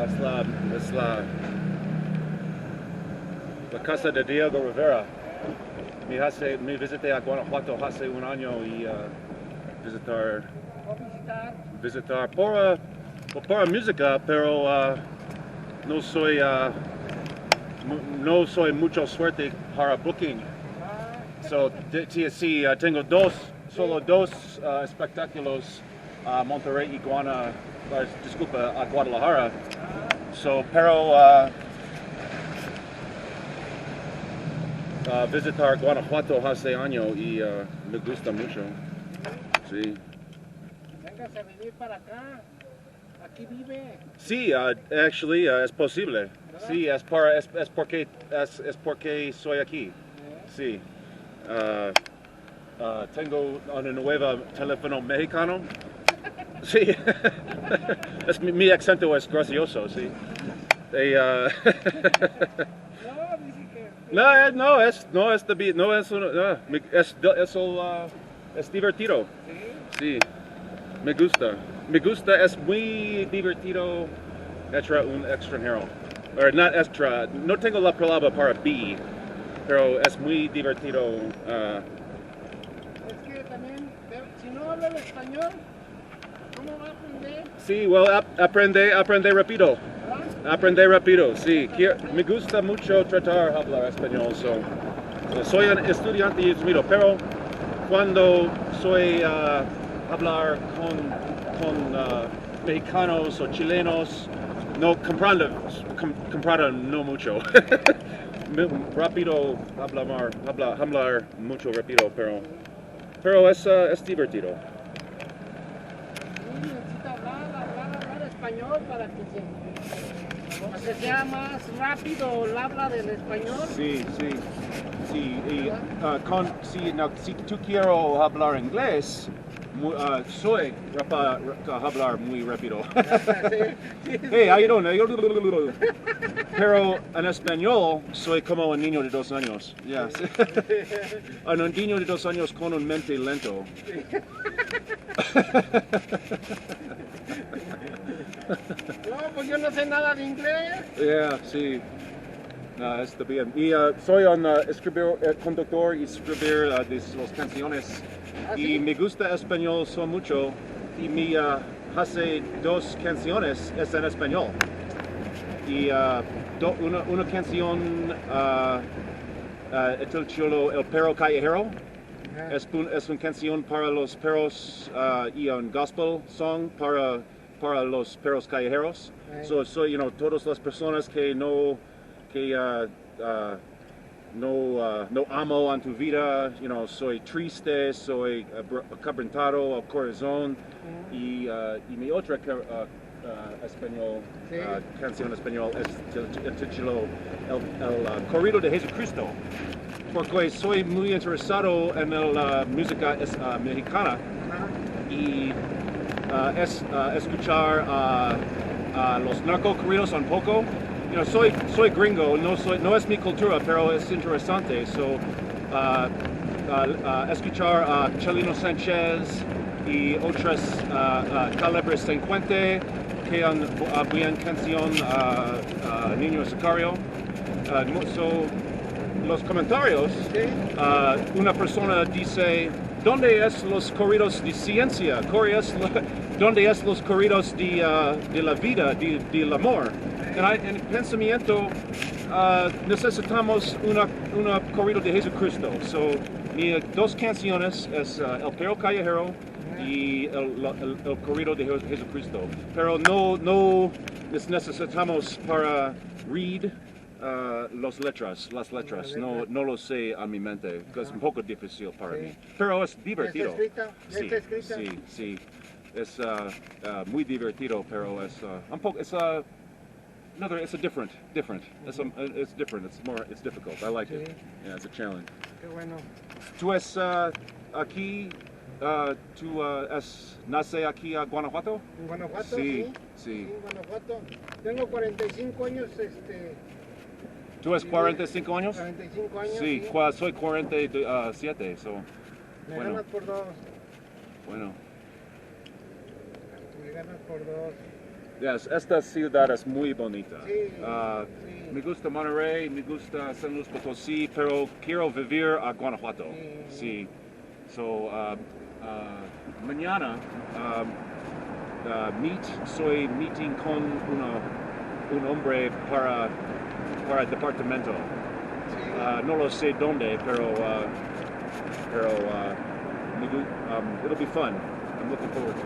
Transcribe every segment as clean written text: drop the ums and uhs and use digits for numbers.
es la casa de Diego Rivera. Me visité a Guanajuato hace un año y visitar por música, pero no soy mucho suerte para booking. So, sí, tengo solo dos espectáculos a Monterrey y a Guadalajara. So, pero visitar Guanajuato hace año y me gusta mucho. Sí. Véngase a vivir para acá. Aquí vive. Sí, actually, es posible. ¿Verdad? Sí, es porque soy aquí. Sí. Tengo un nuevo teléfono mexicano. Sí. Mi acento es gracioso, sí. Es divertido. Sí, me gusta, es muy divertido un extranjero. No tengo la palabra para be, pero es muy divertido. Es que también, si no habla el español, ¿cómo va a aprender? Sí, aprende rápido. ¿Verdad? Aprender rápido, sí. Me gusta mucho tratar de hablar español. Soy un estudiante y pero cuando soy hablar con mexicanos o chilenos, no comprendo no mucho. Rápido hablar mucho rápido, pero es divertido. Necesita hablar español para que sea más rápido el habla del español. Sí. Y, si tú quiero hablar inglés, soy hablar muy rápido. Hey, how you doing? Pero en español soy como un niño de 2 años. Yeah. Un niño de 2 años con un mente lento. No, pues yo no sé nada de inglés. Yeah, sí. Está bien. Y soy un conductor y escribir de las canciones. ¿Ah, Y sí? me gusta español mucho. Y mi hace 2 canciones es en español. Y una canción el chulo El Perro Callejero. Es una canción para los perros y un gospel song para los perros callejeros. Soy, todas las personas que no amo en tu vida, soy triste, soy quebrantado al corazón. Y mi otra canción español es el título El Corrido de Jesucristo. Porque soy muy interesado en la música mexicana y escuchar los narcocorridos un poco. Soy gringo, no es mi cultura, pero es interesante. Escuchar a Chalino Sánchez y otras Calibres 50 que han buena canción Niño Sicario. Los comentarios, una persona dice, ¿dónde es los corridos de ciencia? ¿Dónde es los corridos de la vida, del amor? En pensamiento, necesitamos una corrido de Jesucristo. Mis 2 canciones es El Perro Callejero y el corrido de Jesucristo. Pero no necesitamos para read las letras, no lo sé a mi mente, es un poco difícil para mí, pero es divertido. ¿Ya está escrita? Sí, es muy divertido, pero es un poco, it's different. It's different. It's difficult. I like it. Yeah, it's a challenge. Qué bueno. ¿Tú aquí? ¿Tú nace aquí a Guanajuato? ¿En Guanajuato? Sí. En Guanajuato. Tengo 45 años, ¿Tú es 45 años? 45 años. Sí, soy 47, Me bueno. ganas por 2. Bueno. Me ganas por 2. Yes, esta ciudad es muy bonita. Sí, sí. Me gusta Monterrey, me gusta San Luis Potosí, pero quiero vivir a Guanajuato. Sí. So, mañana soy meeting con un hombre para el departamento. No lo sé dónde, pero it'll be fun. I'm looking forward to it.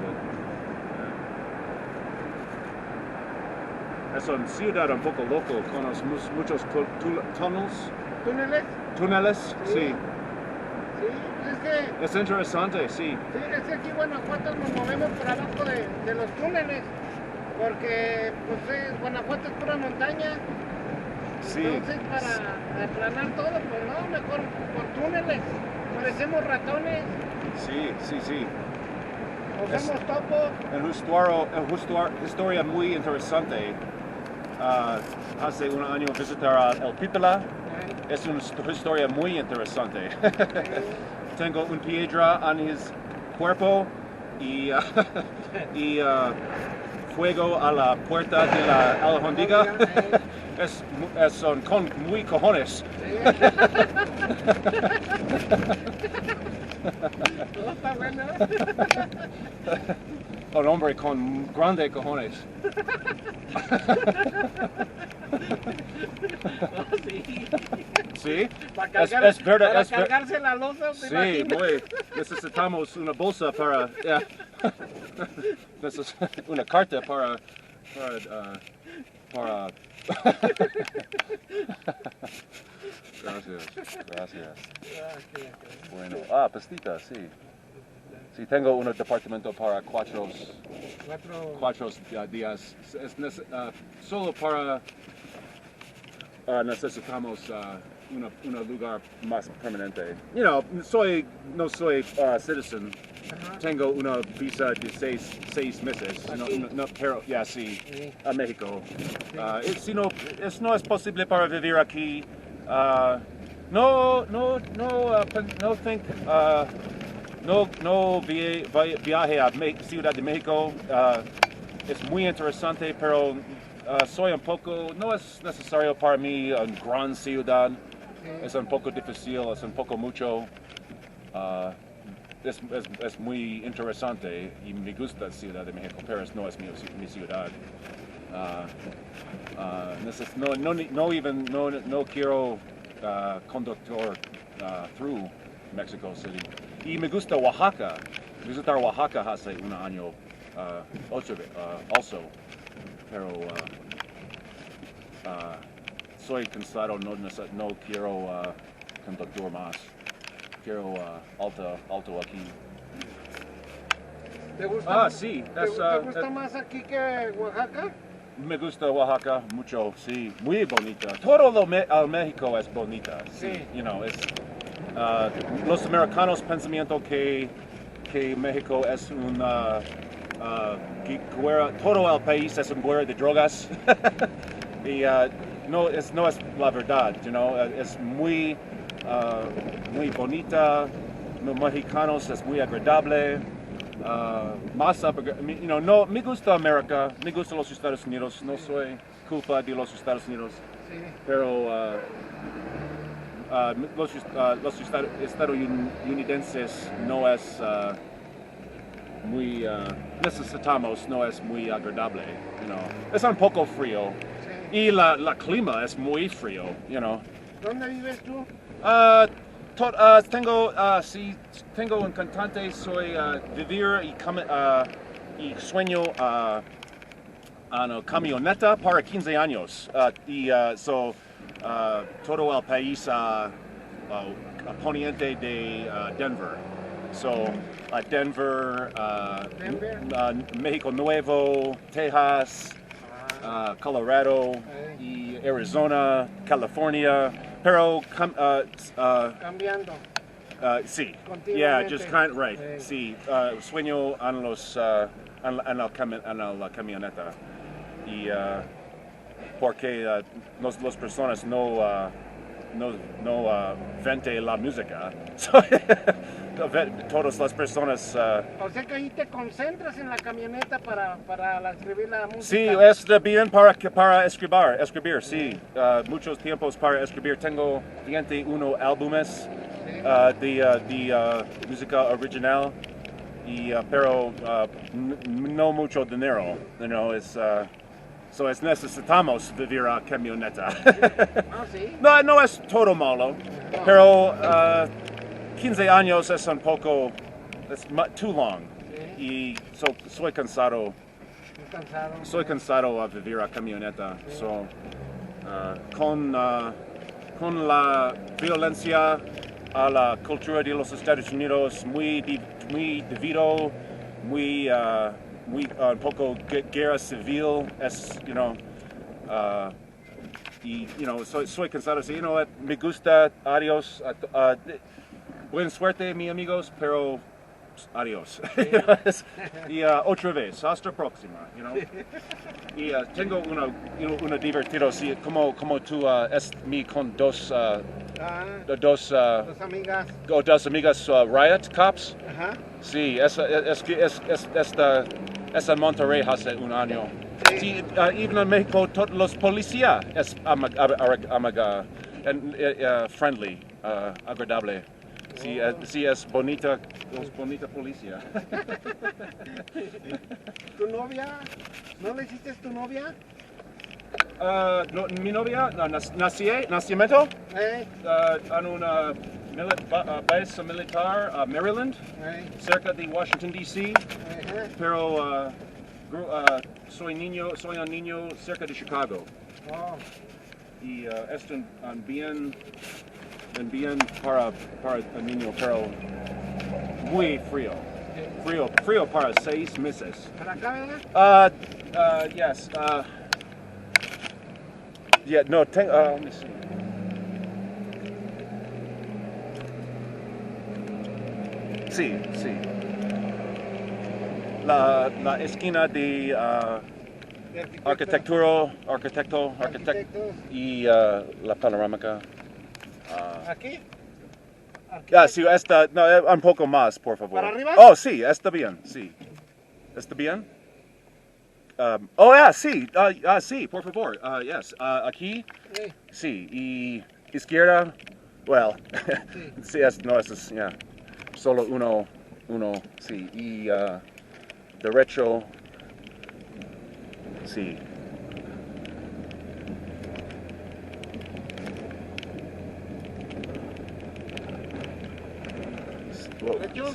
Es una ciudad un poco loco con muchos tunnels. ¿Túneles? Túneles, sí. Sí, es que... Es interesante, sí. Sí, es que aquí en Guanajuato nos movemos por abajo de los túneles, porque pues Guanajuato es pura montaña. Sí. Entonces para aplanar todo, pues no, mejor por túneles. Parecemos ratones, Sí, sí, sí. o somos topos. Historia muy interesante. Hace un año visitar a El Pípila. Es una historia muy interesante. Tengo una piedra en his cuerpo y fuego a la puerta de la alhóndiga. Son muy cojones. Todo está bueno. Un hombre con grandes cojones. Oh, sí. Sí, Para cargar, es verdad. para cargarse la losa. Sí, necesitamos una bolsa para. Una carta para. Gracias. Bueno, pastita, sí. Sí, tengo un departamento para cuatro días. Solo para necesitamos un lugar más permanente. No soy citizen. Tengo una visa de seis meses. Pero ya sí, a México. Si no es posible para vivir aquí. No viaje a Ciudad de México. Es muy interesante, pero soy un poco, no es necesario para mí una gran ciudad. Es un poco difícil, es un poco mucho. Es muy interesante y me gusta Ciudad de México, pero no es mi ciudad. No quiero conductor through Mexico City. Y me gusta Oaxaca. Visitar Oaxaca hace un año also. Pero soy cansado, no quiero conductor más. Quiero alto aquí. ¿Te gusta, sí. ¿te gusta más aquí que Oaxaca? Me gusta Oaxaca mucho, sí. Muy bonita. Todo México es bonita. Sí. Los americanos pensamiento que México es una todo el país es un guerra de drogas. Y no es la verdad, es muy bonita. Los mexicanos es muy agradable. No me gusta América, me gustan los Estados Unidos. No soy culpa de los Estados Unidos, pero los estadounidenses no es muy necesitamos, no es muy agradable, Es un poco frío y la clima es muy frío, ¿Dónde vives tú? Tengo un cantante, soy vivir y sueño una camioneta para 15 años todo el país poniente de Denver. Denver, México Nuevo, Texas, Colorado, y Arizona, California, pero cambiando. Sí, Continuamente. right. Sí, sueño en la camioneta y porque las personas no venden la música. todas las personas. O sea que ahí te concentras en la camioneta para escribir la música. Sí, es bien para escribir, sí. Muchos tiempos para escribir. Tengo 21 álbumes de música original, pero no mucho dinero. So necesitamos vivir a camioneta. ¿Sí? No es todo malo, pero 15 años es un poco, es too long. Sí. Y soy cansado. Cansado. Soy cansado a vivir a camioneta. So, con la violencia a la cultura de los Estados Unidos muy debido, muy un poco guerra civil, soy cansado, sí, me gusta, adiós, buena suerte, mis amigos, pero adiós. Y otra vez, hasta la próxima, Y tengo una divertido, sí, como tú es mi con dos Dos amigas. Dos amigas riot cops. Ajá. Sí, es en Monterrey hace un año. Sí, even en México, todos los policías es friendly, agradable. Sí, sí, es bonita policía. ¿Tu novia? ¿No le hiciste tu novia? No, mi novia, nacimiento, en una base militar, Maryland, cerca de Washington, D.C., pero soy un niño cerca de Chicago. Oh. Y esto bien para el niño, pero muy frío. Frío para 6 meses. ¿Para acá, verdad? Yes. Yeah, no, let me see. Sí. La esquina de arquitecto y la panorámica. ¿Aquí? Sí, no, un poco más, por favor. ¿Para arriba? Oh, sí, está bien, sí. ¿Está bien? Sí, por favor. Yes. Aquí, sí. Y izquierda, well, sí, solo uno, sí. Y derecho, sí. ¿Derecho?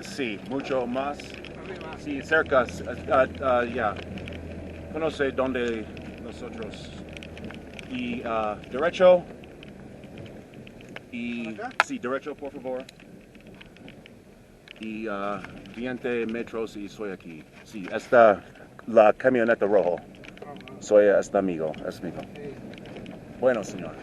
Sí, mucho más. Arriba. Sí, cerca, ya. Conoce dónde nosotros. Y derecho. Y sí, derecho, por favor. Y 20 metros y soy aquí. Sí, está la camioneta rojo. Soy amigo. Sí. Bueno, señor.